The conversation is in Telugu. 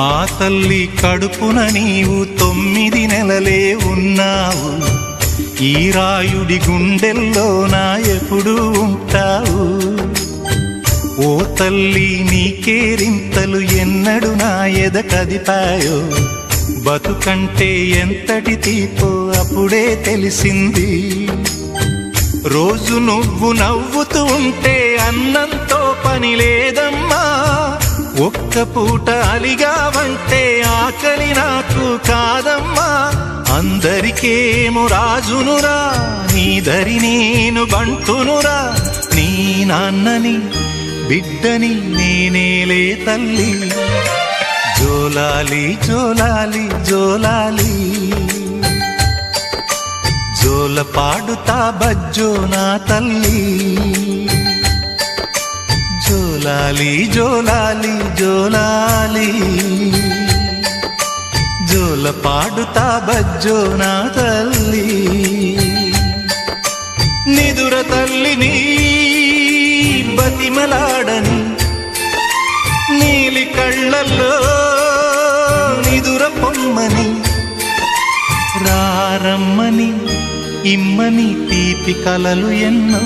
ఆ తల్లి కడుపున నీవు 9 నెలలే ఉన్నావు. ఈ రాయుడి గుండెల్లోనా ఎప్పుడు ఉంటావు. ఓ తల్లి నీ కేరింతలు ఎన్నడు నా ఎద కదిపాయో. బతుకంటే ఎంతటి తీపో అప్పుడే తెలిసింది. రోజు నువ్వు నవ్వుతూ ఉంటే అన్నంతో పని లేదమ్మా. ఒక్క పూట అలిగావంటే ఆకలి నాకు కాదమ్మా. అందరికేమో రాజునురా, నీ దరి నేను బంటునురా. నీ నాన్నని బిడ్డని నేనేలే తల్లి. జోలాలి జోలాలి జోలాలి, జోల పాడుతా బజ్జో నా తల్లి. జోలాలి జోలాలి జోలాలి, జోల పాడుతా బజ్జో నా తల్లి. నిదుర తల్లిని బతిమలాడని నీలి కళ్ళల్లో నిదుర పొమ్మని, రారమ్మని ఇమ్మని తీపి కలలు ఎన్నో